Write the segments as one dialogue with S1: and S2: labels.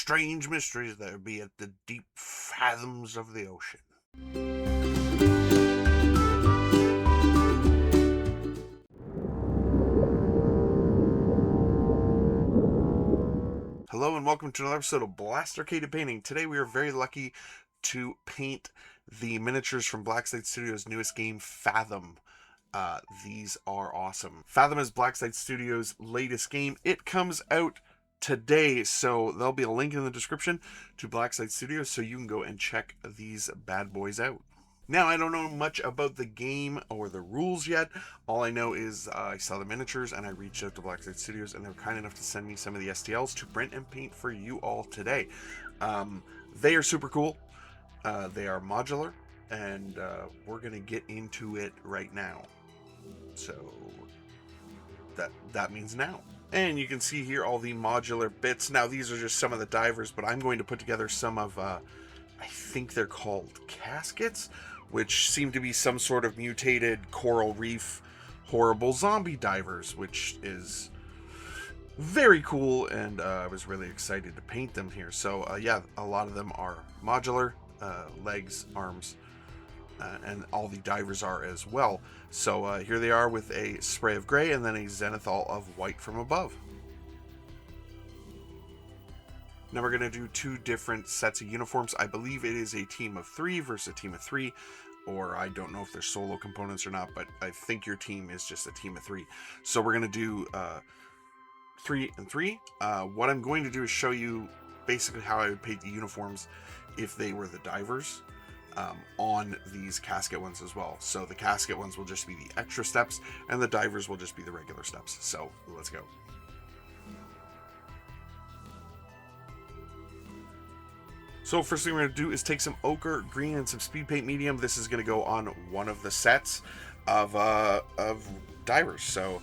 S1: strange mysteries there be at the deep fathoms of the ocean. Hello and welcome to another episode of Blast Arcade Painting. Today we are very lucky to paint the miniatures from Blacksite Studios' newest game, Fathom. These are awesome. Fathom is Blacksite Studios' latest game. It comes out today, so there'll be a link in the description to Blacksite Studios so you can go and check these bad boys out. Now, I don't know much about the game or the rules yet. All I know is I saw the miniatures and I reached out to Blacksite Studios and they were kind enough to send me some of the STLs to print and paint for you all today. They are super cool. They are modular, and we're going to get into it right now. So that means now. And you can see here all the modular bits. Now, these are just some of the divers, but I'm going to put together some of, I think they're called caskets, which seem to be some sort of mutated coral reef horrible zombie divers, which is very cool, and I was really excited to paint them here. So yeah, a lot of them are modular, legs, arms, and all the divers are as well. So here they are with a spray of gray and then a zenithal of white from above. Now we're going to do two different sets of uniforms. I believe it is a team of 3 versus a team of 3, or I don't know if they're solo components or not, but I think your team is just a team of 3. So we're going to do 3 and 3. What I'm going to do is show you basically how I would paint the uniforms if they were the divers on these casket ones as well. So the casket ones will just be the extra steps, and the divers will just be the regular steps. So let's go. So first thing we're going to do is take some ochre, green, and some speed paint medium. This is going to go on one of the sets of divers. So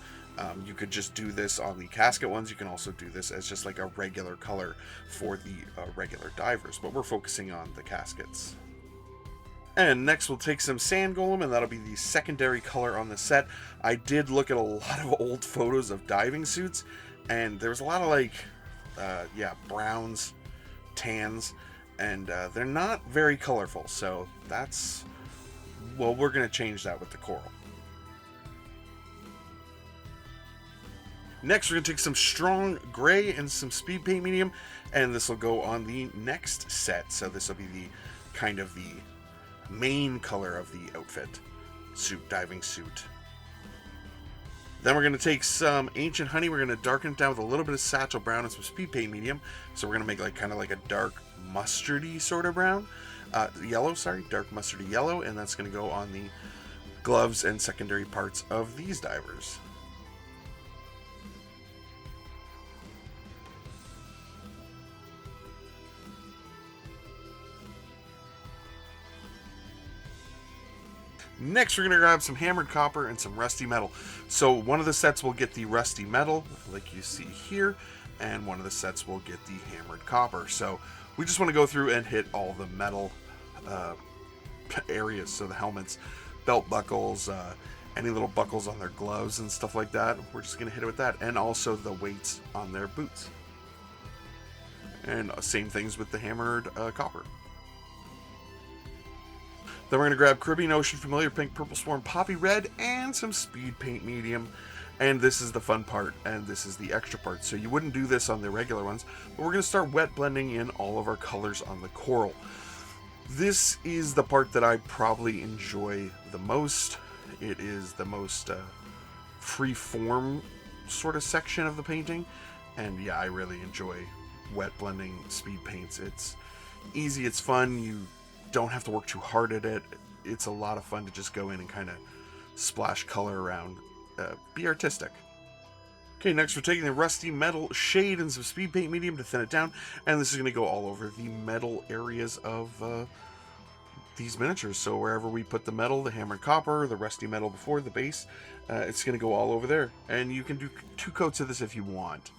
S1: you could just do this on the casket ones. You can also do this as just like a regular color for the regular divers, but we're focusing on the caskets. And next we'll take some sand golem, and that'll be the secondary color on the set. I did look at a lot of old photos of diving suits, and there was a lot of like, browns, tans, and they're not very colorful. So that's, well, we're going to change that with the coral. Next, we're going to take some strong gray and some speed paint medium, and this will go on the next set. So this will be the kind of the main color of the outfit, diving suit. Then we're going to take some ancient honey. We're going to darken it down with a little bit of satchel brown and some speed paint medium. So we're going to make like kind of like a dark mustardy sort of brown, dark mustardy yellow, and that's going to go on the gloves and secondary parts of these divers. Next, we're going to grab some hammered copper and some rusty metal. So one of the sets will get the rusty metal, like you see here, and one of the sets will get the hammered copper. So we just want to go through and hit all the metal areas. So the helmets, belt buckles, any little buckles on their gloves and stuff like that. We're just going to hit it with that, and also the weights on their boots. And same things with the hammered copper. Then we're going to grab Caribbean Ocean Familiar Pink, Purple Swarm, Poppy Red, and some speed paint medium. And this is the fun part, and this is the extra part. So you wouldn't do this on the regular ones, but we're going to start wet blending in all of our colors on the coral. This is the part that I probably enjoy the most. It is the most free-form sort of section of the painting. And yeah, I really enjoy wet blending speed paints. It's easy, it's fun, you don't have to work too hard at it. It's a lot of fun to just go in and kind of splash color around, be artistic. Okay, next we're taking the rusty metal shade and some speed paint medium to thin it down, and this is going to go all over the metal areas of these miniatures. So wherever we put the metal, the hammered copper, the rusty metal before the base, it's going to go all over there, and you can do 2 coats of this if you want.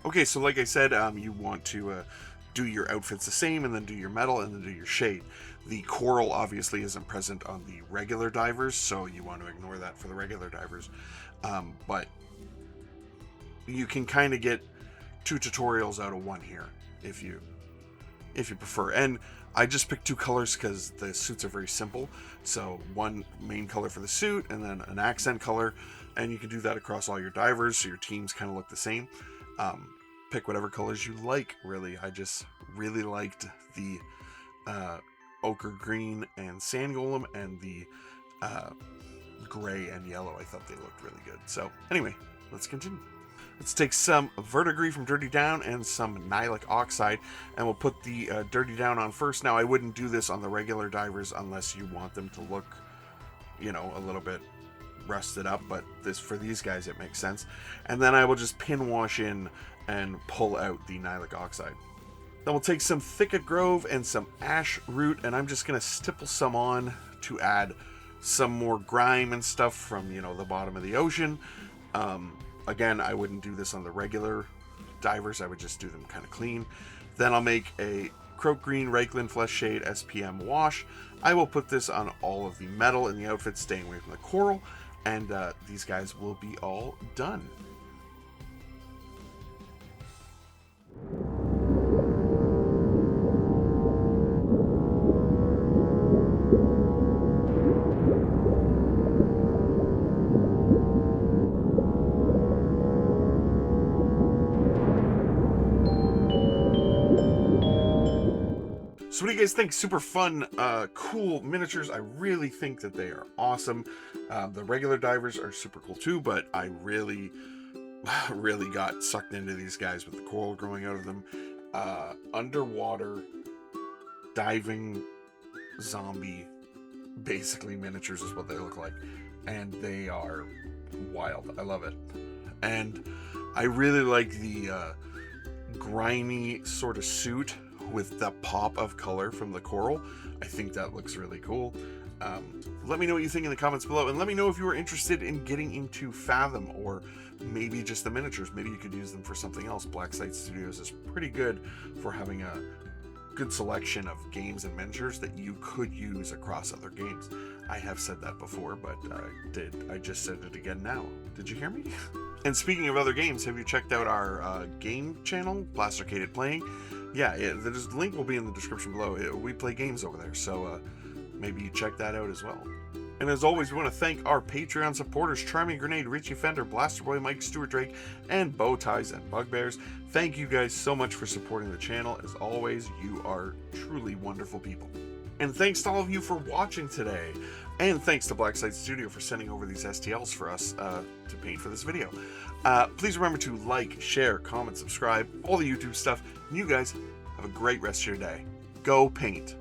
S1: Okay, so like I said, you want to do your outfits the same, and then do your metal, and then do your shade. The coral obviously isn't present on the regular divers, so you want to ignore that for the regular divers. But you can kind of get 2 tutorials out of 1 here if you if you prefer. And I just picked 2 colors because the suits are very simple. So one main color for the suit and then an accent color. And you can do that across all your divers so your teams kind of look the same. Pick whatever colors you like, really. I just really liked the ochre green and sand golem and the gray and yellow. I thought they looked really good. So anyway, let's continue. Let's take some verdigris from Dirty Down and some Nihilic Oxide, and we'll put the Dirty Down on first. Now, I wouldn't do this on the regular divers unless you want them to look, you know, a little bit rusted up, but this, for these guys, it makes sense. And then I will just pin wash in and pull out the Nihilic Oxide. Then we'll take some Thicket Grove and some Ash Root, and I'm just going to stipple some on to add some more grime and stuff from, you know, the bottom of the ocean. Again, I wouldn't do this on the regular divers. I would just do them kind of clean. Then I'll make a Croak Green Reichland Flesh Shade SPM wash. I will put this on all of the metal in the outfit, staying away from the coral, and these guys will be all done. So what do you guys think? Super fun, cool miniatures. I really think that they are awesome. The regular divers are super cool too, but I really got sucked into these guys with the coral growing out of them. Underwater diving zombie, basically miniatures is what they look like. And they are wild. I love it. And I really like the grimy sort of suit with the pop of color from the coral. I think that looks really cool. Let me know what you think in the comments below, and let me know if you are interested in getting into Fathom, or maybe just the miniatures. Maybe you could use them for something else. Black Site Studios is pretty good for having a good selection of games and miniatures that you could use across other games. I have said that before, but I just said it again now. Did you hear me? And speaking of other games, have you checked out our game channel, Plasticated Playing? Yeah, the link will be in the description below. We play games over there, so maybe you check that out as well. And as always, we want to thank our Patreon supporters, Charming Grenade, Richie Fender, Blaster Boy, Mike Stewart Drake, and Bow Ties and Bugbears. Thank you guys so much for supporting the channel. As always, you are truly wonderful people. And thanks to all of you for watching today. And thanks to Black Site Studio for sending over these STLs for us to paint for this video. Please remember to like, share, comment, subscribe, all the YouTube stuff. And you guys have a great rest of your day. Go paint.